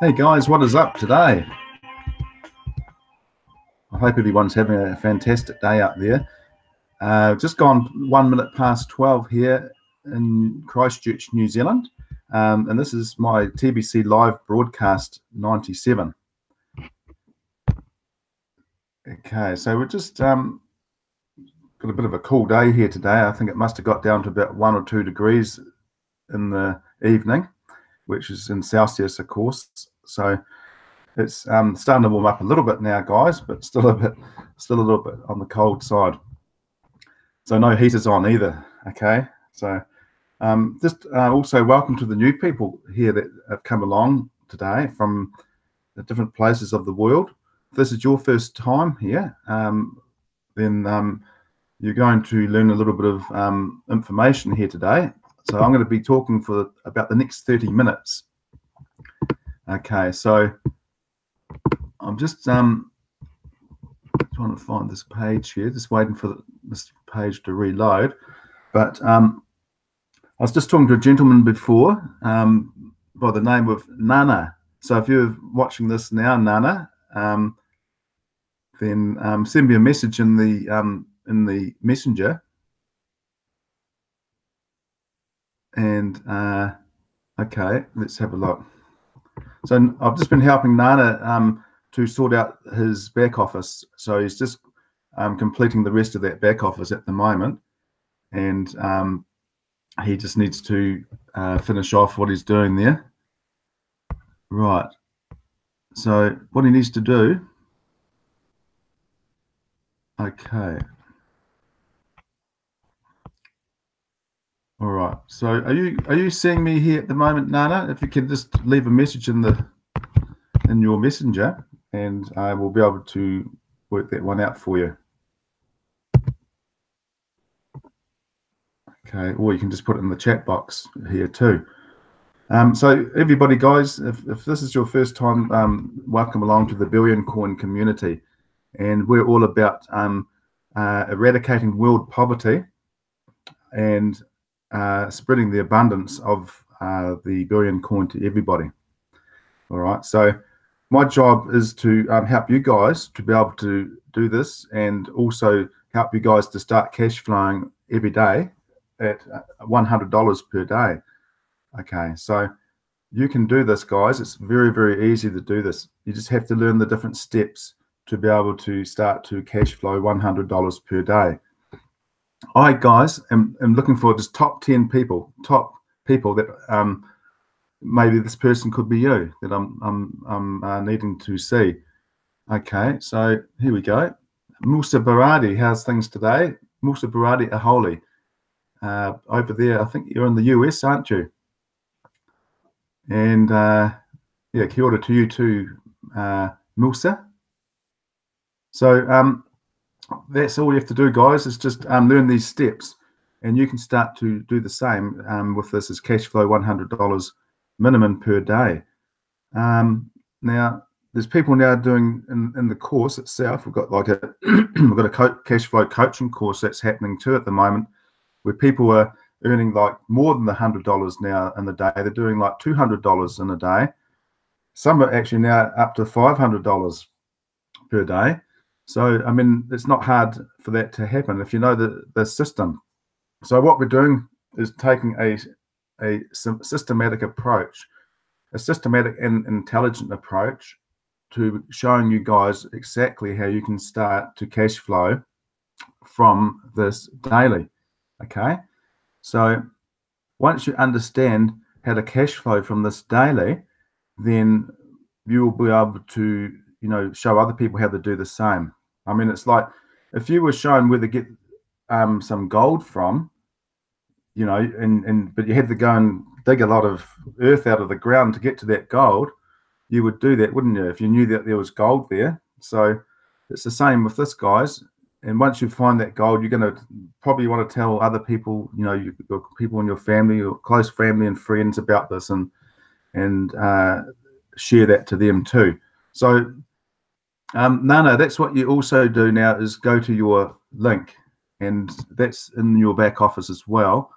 Hey guys, what is up today? I hope everyone's having a fantastic day out there. Just gone 1 minute past 12 here in Christchurch, New Zealand. And this is my TBC Live Broadcast 97. Okay, so we're just got a bit of a cool day here today. I think it must have got down to about 1 or 2 degrees in the evening, which is in Celsius, of course. So it's starting to warm up a little bit now, guys, but still a little bit on the cold side. So no heaters on either. Okay, so just also welcome to the new people here that have come along today from the different places of the world. If this is your first time here, then you're going to learn a little bit of information here today. So I'm going to be talking for about the next 30 minutes. Okay, so I'm just trying to find this page here, just waiting for this page to reload. But I was just talking to a gentleman before by the name of Nana. So if you're watching this now, Nana, then send me a message in the messenger. And okay, let's have a look. So I've just been helping Nana to sort out his back office. So he's just completing the rest of that back office at the moment, and he just needs to finish off what he's doing there. Right. So what he needs to do. Okay. All right. So are you seeing me here at the moment, Nana? If you can just leave a message in your messenger, and I will be able to work that one out for you. Okay. Or you can just put it in the chat box here too. So everybody, guys, if this is your first time, welcome along to the Billion Coin community, and we're all about eradicating world poverty and spreading the abundance of the billion coin to everybody. All right, so my job is to help you guys to be able to do this, and also help you guys to start cash flowing every day at $100 per day. Okay, so you can do this, guys. It's very, very easy to do this. You just have to learn the different steps to be able to start to cash flow $100 per day. I, guys, am looking for just top 10 people, that maybe this person could be you, that I'm needing to see. Okay, so here we go. Musa Baradi, how's things today? Musa Baradi Aholi. Over there, I think you're in the US, aren't you? And yeah, kia ora to you too, Musa. So that's all you have to do, guys, is just learn these steps, and you can start to do the same with this as cash flow $100 minimum per day. Now there's people now doing in the course itself. We've got like we've got a cash flow coaching course that's happening too at the moment, where people are earning like more than the $100 now in the day. They're doing like $200 in a day. Some are actually now up to $500 per day. So, I mean, it's not hard for that to happen if you know the system. So what we're doing is taking a systematic approach, a systematic and intelligent approach to showing you guys exactly how you can start to cash flow from this daily. Okay? So once you understand how to cash flow from this daily, then you will be able to, you know, show other people how to do the same. I mean, it's like if you were shown where to get some gold from, you know, but you had to go and dig a lot of earth out of the ground to get to that gold, you would do that, wouldn't you, if you knew that there was gold there? So it's the same with this, guys. And once you find that gold, you're going to probably want to tell other people, you know, your people in your family, your close family and friends about this, and share that to them too. So Nana, that's what you also do now, is go to your link, and that's in your back office as well.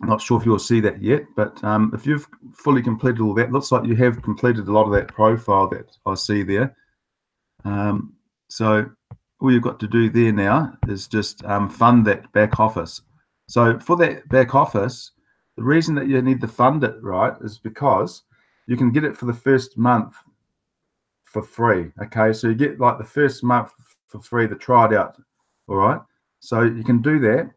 I'm not sure if you'll see that yet, but if you've fully completed all that, looks like you have completed a lot of that profile that I see there. So all you've got to do there now is just fund that back office. So for that back office, the reason that you need to fund it, right, is because you can get it for the first month for free. Okay, so you get like the first month for free to try it out. All right, so you can do that.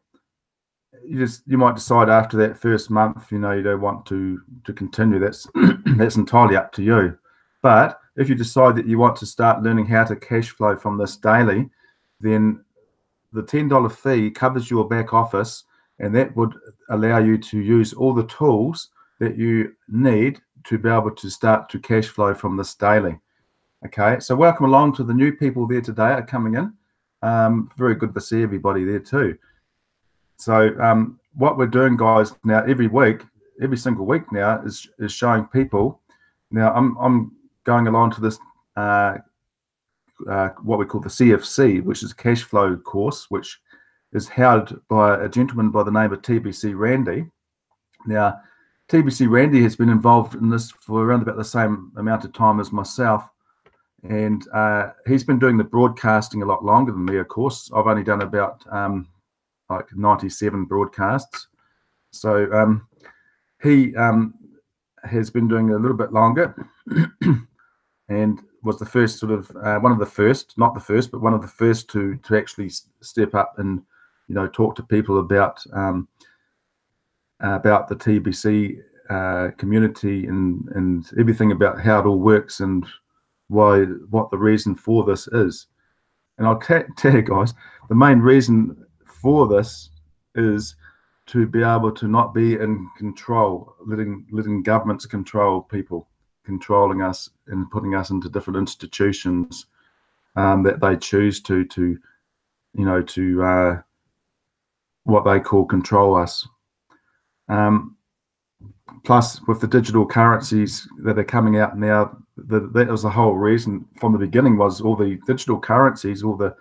You might decide after that first month, you don't want to continue. That's that's entirely up to you. But if you decide that you want to start learning how to cash flow from this daily, then the $10 fee covers your back office, and that would allow you to use all the tools that you need to be able to start to cash flow from this daily. Okay, so welcome along to the new people there today are coming in. Very good to see everybody there too. So what we're doing, guys, now every single week now is showing people. Now I'm going along to this what we call the CFC, which is a cash flow course, which is held by a gentleman by the name of TBC Randy. Now, TBC Randy has been involved in this for around about the same amount of time as myself, and he's been doing the broadcasting a lot longer than me. Of course, I've only done about like 97 broadcasts. So he has been doing a little bit longer and was the first sort of one of the first, not the first, but one of the first to actually step up and talk to people about the TBC community and everything about how it all works and what the reason for this is. And I'll tell you guys, the main reason for this is to be able to not be in control, letting governments control people, controlling us and putting us into different institutions that they choose to what they call control us. Plus, with the digital currencies that are coming out now, that was the whole reason from the beginning, was all the digital currencies, all the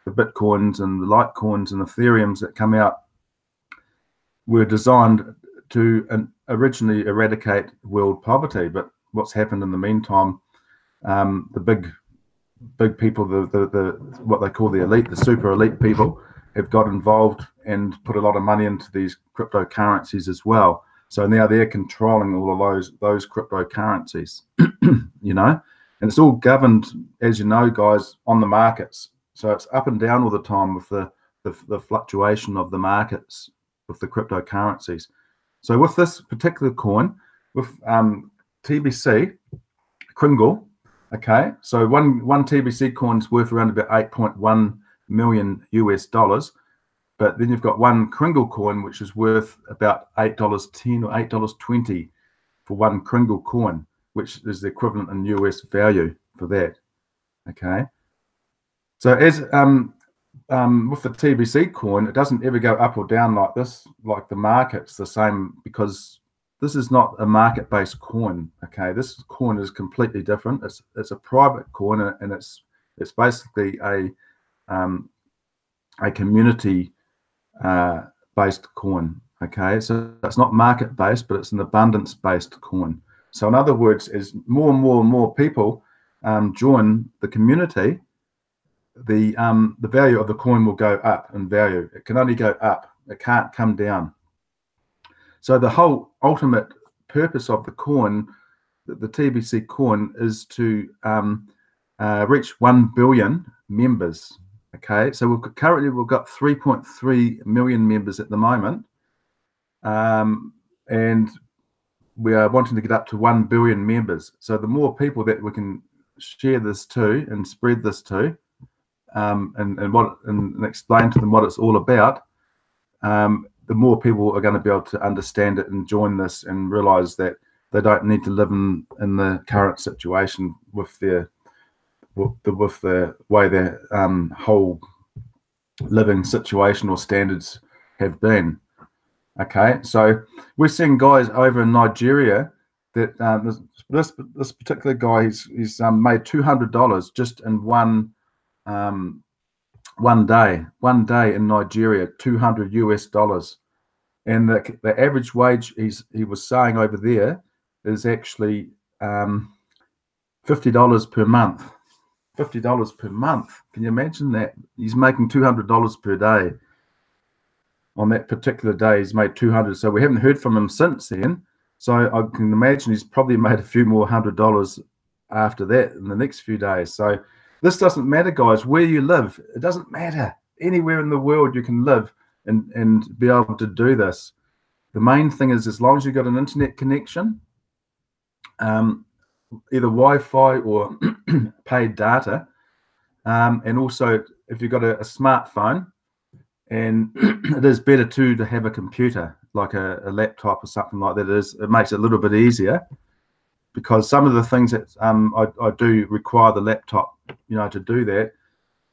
Bitcoins and the Litecoins and Ethereums that come out were designed to originally eradicate world poverty. But what's happened in the meantime, the big people, the what they call the elite, the super elite people, have got involved and put a lot of money into these cryptocurrencies as well. So now they're controlling all of those cryptocurrencies, and it's all governed, as you know, guys, on the markets. So it's up and down all the time with the fluctuation of the markets with the cryptocurrencies. So with this particular coin, with TBC Kringle, okay, so one TBC coin is worth around about 8.1 million US dollars. But then you've got one Kringle coin, which is worth about $8.10 or $8.20 for one Kringle coin, which is the equivalent in US value for that. Okay. So as with the TBC coin, it doesn't ever go up or down like this, like the market's the same, because this is not a market-based coin. Okay, this coin is completely different. It's a private coin, and it's basically a community based coin. Okay, so it's not market based, but it's an abundance based coin. So in other words, as more and more people join the community, the value of the coin will go up in value. It can only go up, it can't come down. So the whole ultimate purpose of the coin, the TBC coin, is to reach 1 billion members. Okay, so we've got 3.3 million members at the moment, and we are wanting to get up to 1 billion members. So the more people that we can share this to and spread this to, and explain to them what it's all about, the more people are going to be able to understand it and join this and realize that they don't need to live in the current situation with the way their whole living situation or standards have been. Okay, so we're seeing guys over in Nigeria that this particular guy, he's made $200 just in one day in Nigeria, $200 US. and the average wage he was saying over there is actually $50 per month. $50 per month. Can you imagine that? He's making $200 per day. On that particular day, he's made 200. So we haven't heard from him since then. So I can imagine he's probably made a few more $100 after that in the next few days. So this doesn't matter, guys, where you live. It doesn't matter. Anywhere in the world you can live and be able to do this. The main thing is, as long as you've got an internet connection, either Wi-Fi or paid data, and also if you've got a smartphone, and it is better too to have a computer, like a laptop or something like that. It makes it a little bit easier, because some of the things that I do require the laptop, to do that.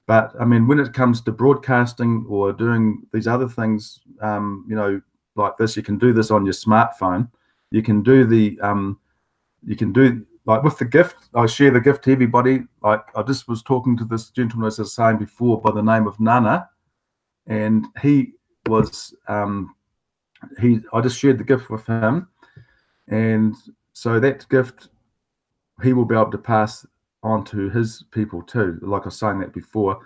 But I mean, when it comes to broadcasting or doing these other things, like this, you can do this on your smartphone. You can do like with the gift. I share the gift to everybody. Like I just was talking to this gentleman, as I was saying before, by the name of Nana, and he was I just shared the gift with him, and so that gift he will be able to pass on to his people too, like I was saying that before.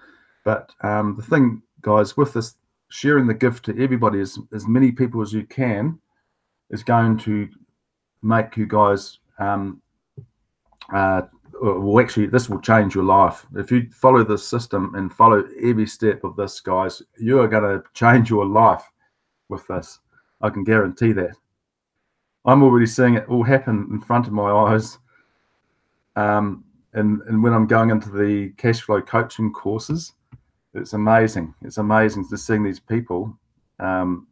But the thing, guys, with this sharing the gift to everybody, as many people as you can, is going to make you guys well, actually, this will change your life. If you follow this system and follow every step of this, guys, you are going to change your life with this. I can guarantee that. I'm already seeing it all happen in front of my eyes. And when I'm going into the cash flow coaching courses, it's amazing. It's amazing to seeing these people, looking.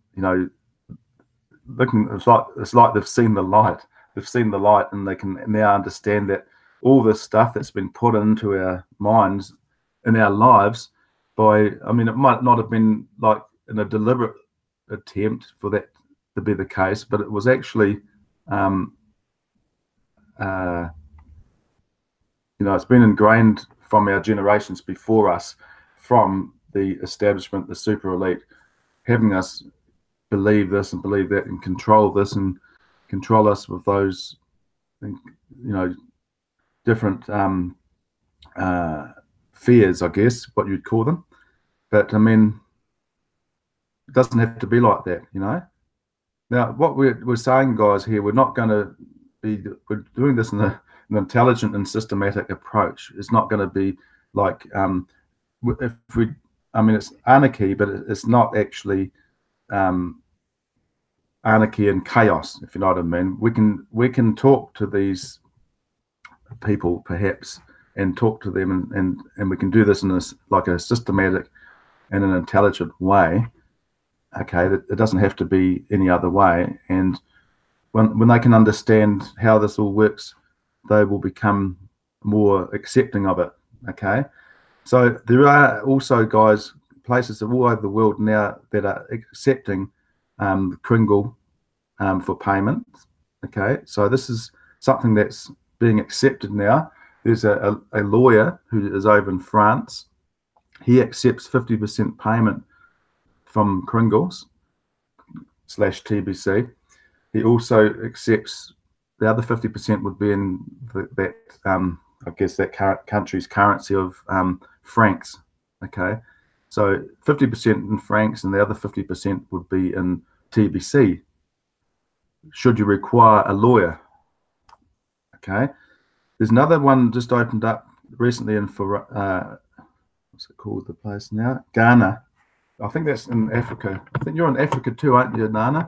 It's like they've seen the light. They've seen the light, and they can now understand that all this stuff that's been put into our minds, in our lives, it might not have been like in a deliberate attempt for that to be the case, but it was actually, it's been ingrained from our generations before us, from the establishment, the super elite, having us believe this and believe that and control this and control us with those, different fears, I guess, what you'd call them. But I mean, it doesn't have to be like that, Now, what we're saying, guys, here, we're not going to be, we're doing this in an intelligent and systematic approach. It's not going to be like, it's anarchy, but it's not actually anarchy and chaos, if you know what I mean. We can talk to these people, perhaps, and talk to them, and we can do this in a systematic and an intelligent way. Okay, it doesn't have to be any other way. And when they can understand how this all works, they will become more accepting of it. Okay, so there are also, guys, places all over the world now that are accepting Kringle for payment. Okay, so this is something that's being accepted now. There's a lawyer who is over in France. He accepts 50% payment from Kringles / TBC. He also accepts the other 50% would be in that I guess that country's currency of francs. Okay, so 50% in francs, and the other 50% would be in TBC. Should you require a lawyer? Okay, there's another one just opened up recently in for what's it called, the place now? Ghana. I think that's in Africa. I think you're in Africa too, aren't you, Nana?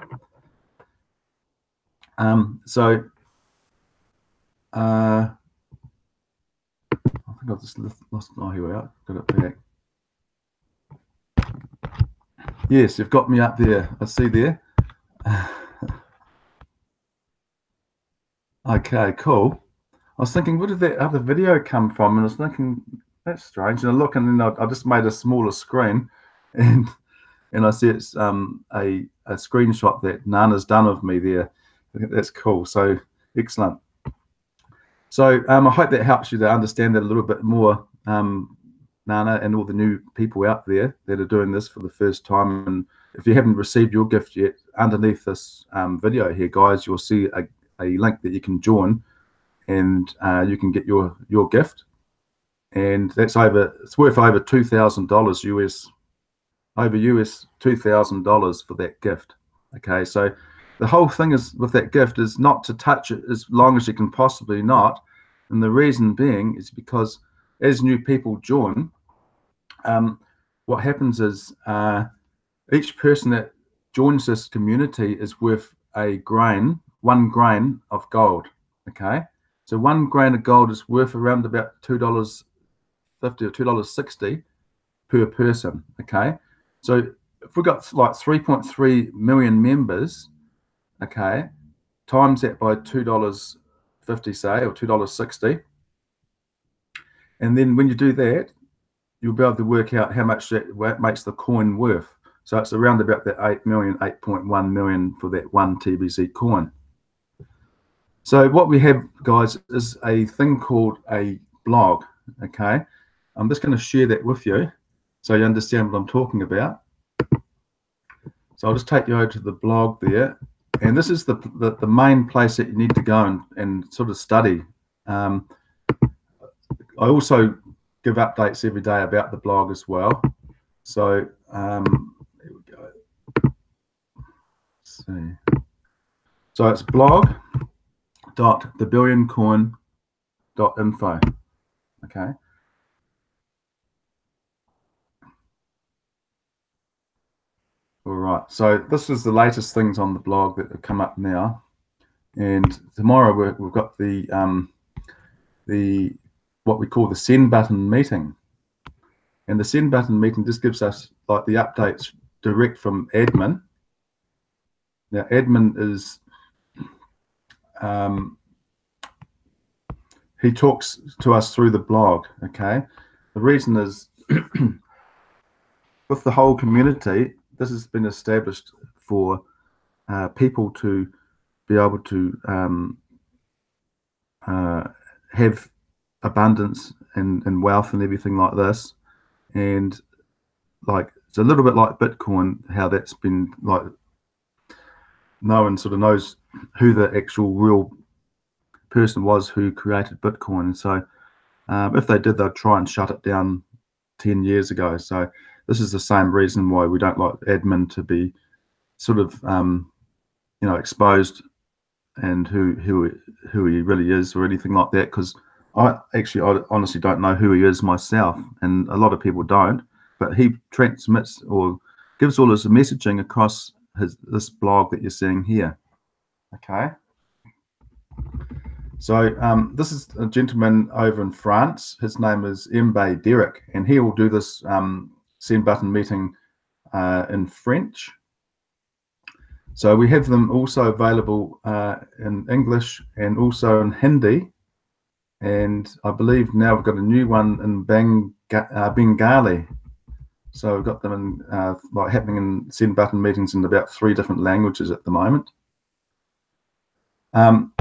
So I think I've just lost. Oh, here we are. Got it back. Yes, you've got me up there. I see there. Okay, cool. I was thinking, where did that other video come from? And I was thinking, that's strange. And I look, and then I just made a smaller screen, and I see it's a screenshot that Nana's done of me there. I think that's cool. So excellent. So I hope that helps you to understand that a little bit more, Nana, and all the new people out there that are doing this for the first time, and if you haven't received your gift yet, underneath this video here, guys, you'll see a link that you can join, and you can get your gift. And that's it's worth over $2,000 US, over US $2,000 for that gift. Okay, so the whole thing is with that gift is not to touch it as long as you can possibly not. And the reason being is because as new people join, what happens is each person that joins this community is worth one grain of gold. Okay, so 1 grain of gold is worth around about $2.50 or $2.60 per person. Okay, so if we've got like 3.3 million members, okay, times that by $2.50, say, or $2.60, and then when you do that, you'll be able to work out how much that makes the coin worth. So it's around about that 8.1 million for that one TBC coin. So what we have, guys, is a thing called a blog. Okay, I'm just going to share that with you so you understand what I'm talking about. So I'll just take you over to the blog there, and this is the main place that you need to go and sort of study. I also give updates every day about the blog as well. So here we go. Let's see. So it's blog.thebillioncoin.info. Okay. All right. So this is the latest things on the blog that have come up now, and tomorrow we've got the what we call the send button meeting. And the send button meeting just gives us like the updates direct from admin. Now admin is he talks to us through the blog. Okay, the reason is with the whole community, this has been established for people to be able to have abundance and wealth and everything like this. And like it's a little bit like Bitcoin, how that's been like no one sort of knows who the actual real person was who created Bitcoin. And so if they did, they'd try and shut it down 10 years ago. So this is the same reason why we don't like admin to be sort of exposed and who he really is or anything like that, because I honestly don't know who he is myself, and a lot of people don't, but he transmits or gives all his messaging across this blog that you're seeing here. Okay, so this is a gentleman over in France. His name is Darryn, and he will do this send button meeting in French. So we have them also available in English and also in Hindi. And I believe now we've got a new one in Bengali. So we've got them in like happening in send button meetings in about 3 different languages at the moment.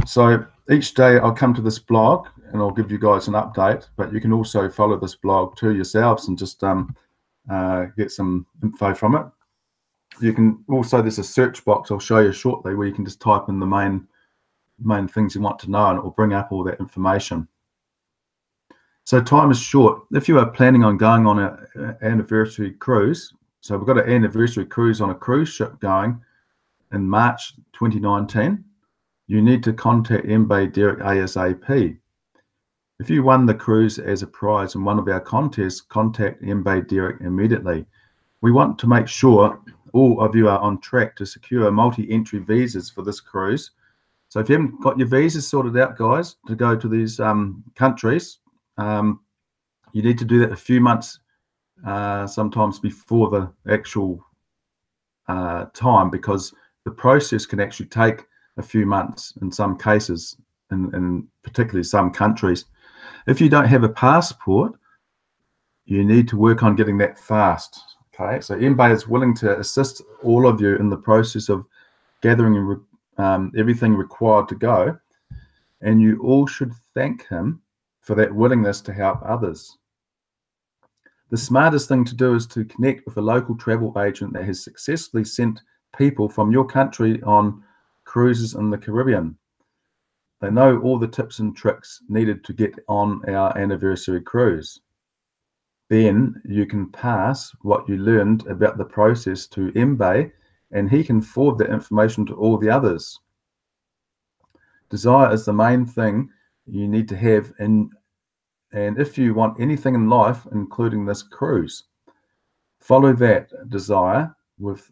So each day I'll come to this blog and I'll give you guys an update, but you can also follow this blog to yourselves and just get some info from it. You can also, there's a search box I'll show you shortly where you can just type in the main things you want to know, and it will bring up all that information. So time is short. If you are planning on going on an anniversary cruise, so we've got an anniversary cruise on a cruise ship going in March 2019, you need to contact Darryn ASAP. If you won the cruise as a prize in one of our contests, contact Darryn immediately. We want to make sure all of you are on track to secure multi-entry visas for this cruise. So if you haven't got your visas sorted out, guys, to go to these countries, you need to do that a few months, sometimes before the actual time, because the process can actually take a few months in some cases, in particularly some countries. If you don't have a passport, you need to work on getting that fast. Okay, so Darryn is willing to assist all of you in the process of gathering everything required to go, and you all should thank him for that willingness to help others. The smartest thing to do is to connect with a local travel agent that has successfully sent people from your country on cruises in the Caribbean. They know all the tips and tricks needed to get on our anniversary cruise. Then you can pass what you learned about the process to Mbae, and he can forward that information to all the others. Desire is the main thing you need to have, and if you want anything in life, including this cruise, follow that desire with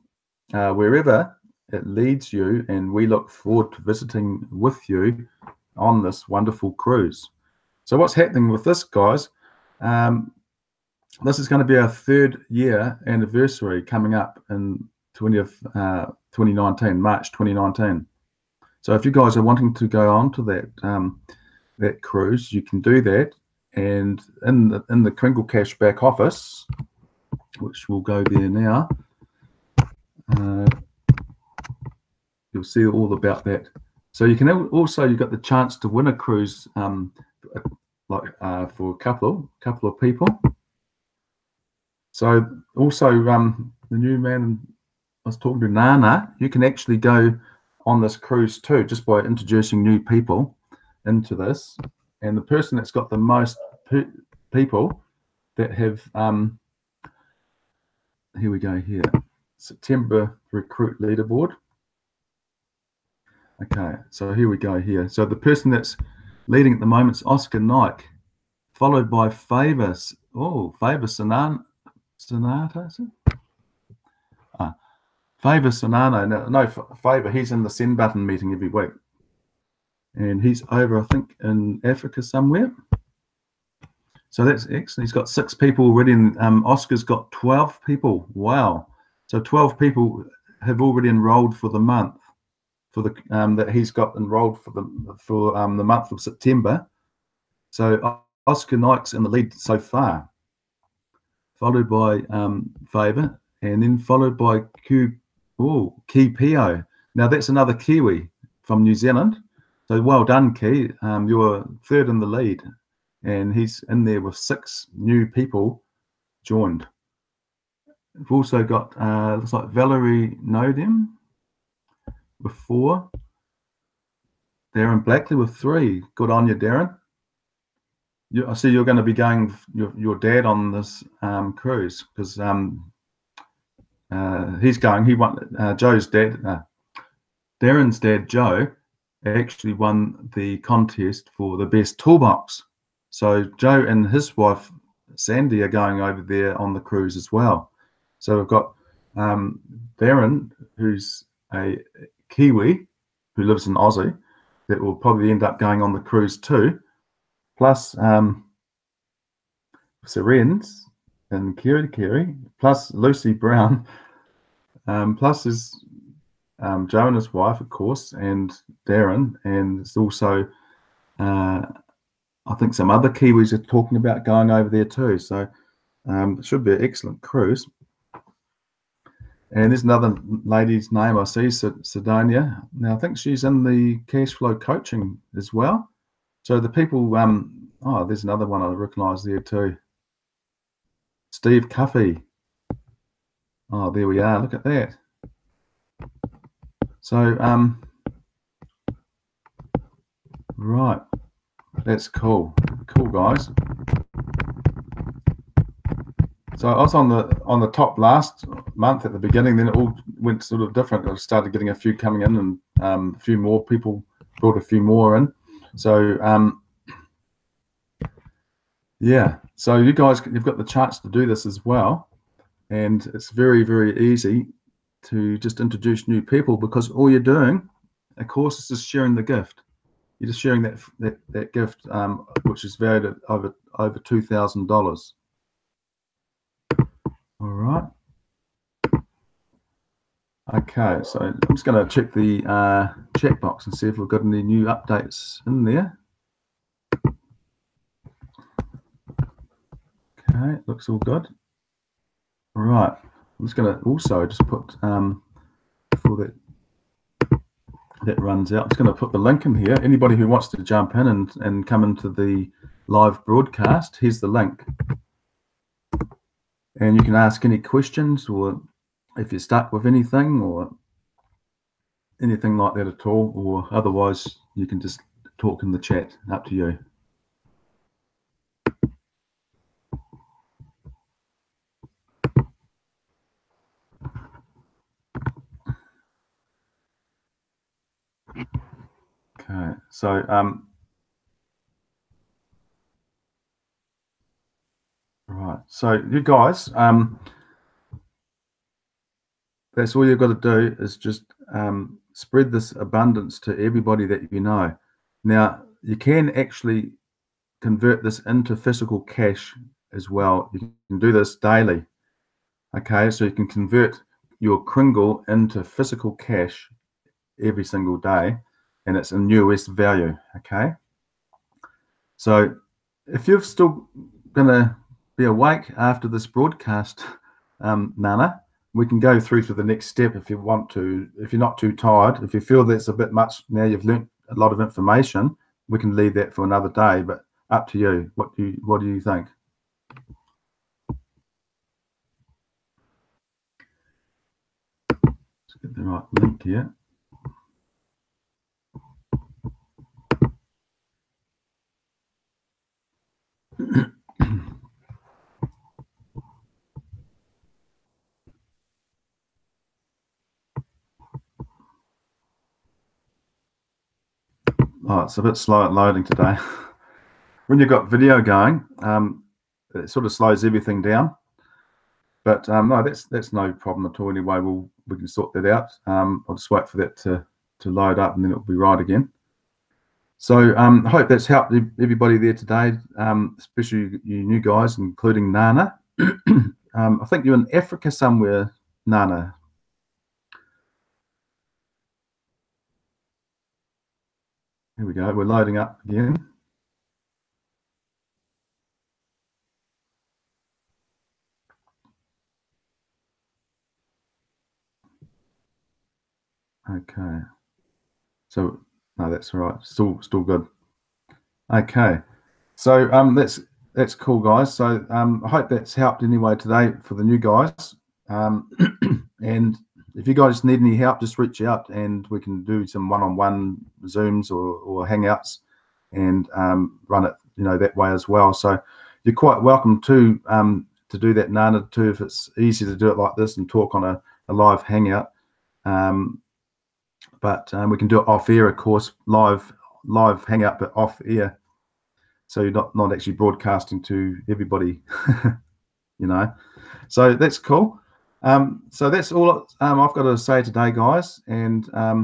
wherever it leads you, and we look forward to visiting with you on this wonderful cruise. So what's happening with this, guys? This is going to be our 3rd year anniversary coming up in 2019, March 2019. So if you guys are wanting to go on to that cruise, you can do that. And in the Kringle Cash back office, which will go there now, you'll see all about that. So you can also, you've got the chance to win a cruise, for a couple of people. So also, the new man I was talking to, Nana, you can actually go on this cruise too, just by introducing new people into this. And the person that's got the most people that have, here we go here, September recruit leaderboard. Okay, so here we go here. So the person that's leading at the moment is Oscar Nike, followed by Favor. Oh, Favor Sonata, is it? Favor Sonano. No, Favor, he's in the send button meeting every week. And he's over, I think, in Africa somewhere. So that's excellent. He's got 6 people already, and Oscar's got 12 people. Wow. So 12 people have already enrolled for the month, for the that he's got enrolled for the month of September. So Oscar Nike's in the lead so far, followed by Favor, and then followed by Kipio. Now that's another Kiwi from New Zealand. So well done, Ki. You're 3rd in the lead, and he's in there with 6 new people joined. We've also got looks like Valerie Nodem with 4. Darryn Blackley with 3. Good on you, Darryn. I see you're going to be going with your dad on this cruise, because he's going. He won. Joe's dad, Darren's dad, Joe, actually won the contest for the best toolbox. So Joe and his wife Sandy are going over there on the cruise as well. So we've got Darryn, who's a Kiwi who lives in Aussie, that will probably end up going on the cruise too. Plus Seren's and Kiri, plus Lucy Brown, plus is Joe and his wife, of course, and Darryn, and it's also I think some other Kiwis are talking about going over there too. So it should be an excellent cruise. And there's another lady's name I see, Sidonia. Now I think she's in the cash flow coaching as well. So the people, oh, there's another one I recognise there too. Steve Cuffey. Oh, there we are. Look at that. So, right. That's cool. Cool, guys. So I was on the top last month at the beginning. Then it all went sort of different. I started getting a few coming in, and a few more people brought a few more in. So yeah. So you guys, you've got the chance to do this as well, and it's very, very easy to just introduce new people, because all you're doing, of course, is just sharing the gift. You're just sharing that gift, which is valued at over $2,000. All right. Okay, so I'm just going to check the chat box and see if we've got any new updates in there. Okay, looks all good. All right. I'm just going to also just put before that runs out, I'm just going to put the link in here. Anybody who wants to jump in and come into the live broadcast, here's the link. and you can ask any questions, or if you're stuck with anything or anything like that at all, or otherwise you can just talk in the chat. Up to you. Okay, so right, so you guys, that's all you've got to do is just spread this abundance to everybody that you know. Now, you can actually convert this into physical cash as well. You can do this daily. Okay, so you can convert your Kringle into physical cash every single day, and it's in US value. Okay, so if you're still gonna be awake after this broadcast, Nana, we can go through to the next step if you want to. If you're not too tired, if you feel that's a bit much now, you've learnt a lot of information, we can leave that for another day. But up to you. What do you think? Let's get the right link here. Oh, it's a bit slow at loading today. When you've got video going, it sort of slows everything down. But no, that's no problem at all. Anyway, we can sort that out. I'll just wait for that to load up, and then it'll be right again. So I hope that's helped everybody there today, especially you new guys, including Nana. I think you're in Africa somewhere, Nana. Here we go. We're loading up again. Okay. So no, that's all right. Still good. Okay. So that's cool, guys. So I hope that's helped anyway today for the new guys. And if you guys need any help, just reach out and we can do some one-on-one Zooms or Hangouts and run it, that way as well. So you're quite welcome to do that, Nana, too, if it's easy to do it like this and talk on a live Hangout. But we can do it off air, of course, live Hangout, but off air. So you're not actually broadcasting to everybody, So that's cool. So that's all I've got to say today, guys. And I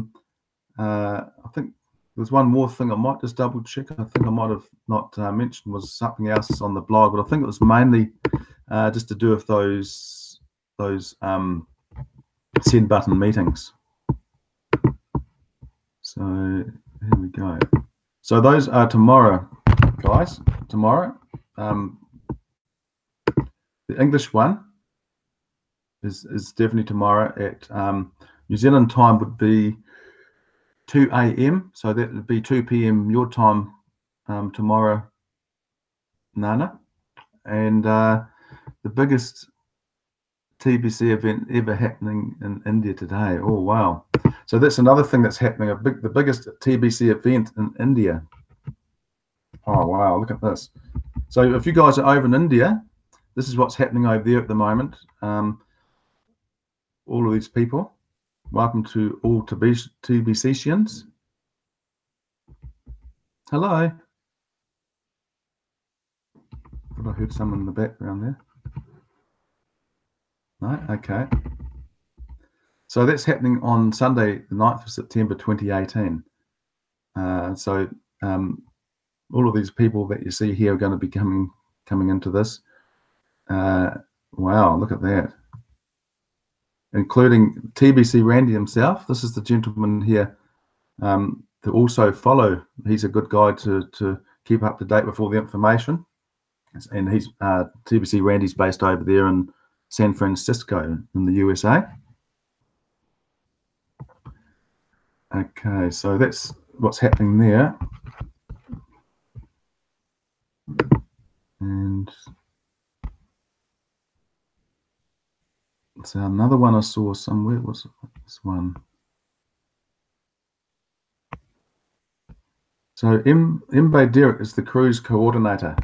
think there's one more thing I might just double check. I think I might have not mentioned was something else on the blog, but I think it was mainly just to do with those send button meetings. So here we go. So those are tomorrow, guys. Tomorrow, the English one is definitely tomorrow at New Zealand time would be 2 a.m. So that would be 2 p.m. your time tomorrow, Nana. And the biggest TBC event ever happening in India today. Oh wow! So that's another thing that's happening. The biggest TBC event in India. Oh wow! Look at this. So if you guys are over in India, this is what's happening over there at the moment. All of these people. Welcome to all TBCians. Hello. I thought I heard someone in the background there. No? Okay. So that's happening on Sunday, the 9th of September, 2018. So all of these people that you see here are going to be coming into this. Wow, look at that. Including TBC Randy himself. This is the gentleman here to also follow. He's a good guy to keep up to date with all the information. And he's TBC Randy's based over there in San Francisco in the USA. Okay, so that's what's happening there. And So another one I saw somewhere was this one. So Mbe Derek is the cruise coordinator.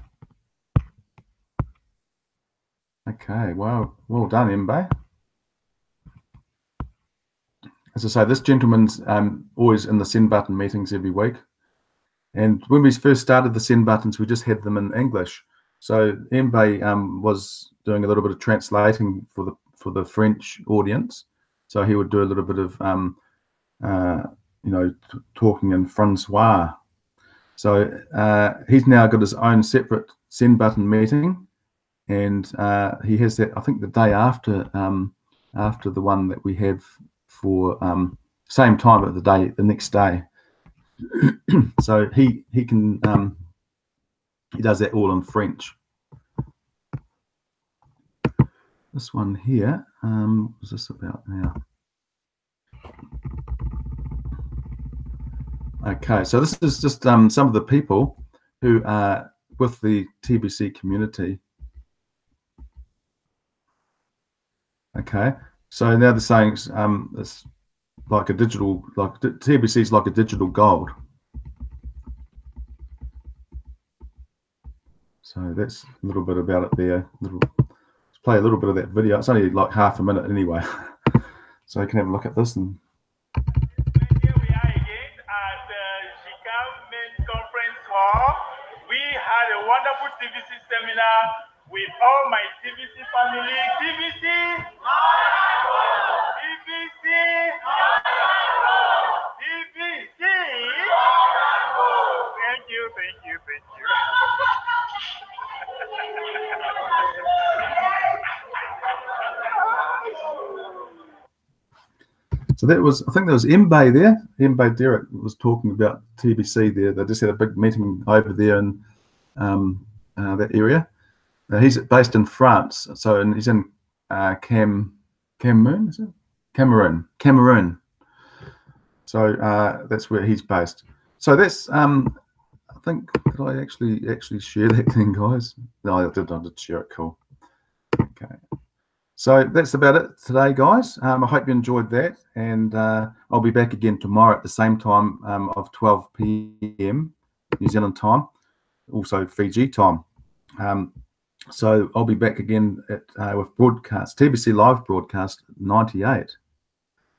Okay, wow, well done, Mbe. As I say, this gentleman's always in the send button meetings every week. And when we first started the send buttons, we just had them in English. So Mbe was doing a little bit of translating for the French audience. So he would do a little bit of talking in Francois. So he's now got his own separate send button meeting, and he has that, I think, the day after the one that we have for same time, but the next day. So he can he does that all in French. This one here, what's this about now? Okay, so this is just some of the people who are with the TBC community. Okay, so now they're saying it's like a digital, like TBC is like a digital gold. So that's a little bit about it there. Let's play a little bit of that video. It's only like half a minute anyway. So you can have a look at this. And here we are again at the Chicago Main Conference Hall. We had a wonderful TBC seminar with all my TBC family. TBC! TBC! TBC! Thank you, thank you, thank you. so that was, I think there was Mbe there. Mbe Derek was talking about TBC there. They just had a big meeting over there in that area. He's based in France, and he's in Cameroon, is it? Cameroon. So that's where he's based. So that's I think, did I actually share that thing, guys? No, I did share it. Cool. Okay. So that's about it today, guys. I hope you enjoyed that, and I'll be back again tomorrow at the same time of 12 p.m. New Zealand time, also Fiji time. So I'll be back again at with broadcast TBC Live Broadcast 98.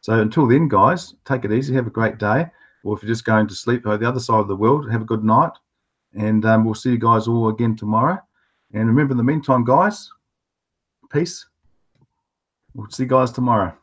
So until then, guys, take it easy. Have a great day. Or if you're just going to sleep on the other side of the world, have a good night. And we'll see you guys all again tomorrow. And remember, in the meantime, guys, peace. We'll see you guys tomorrow.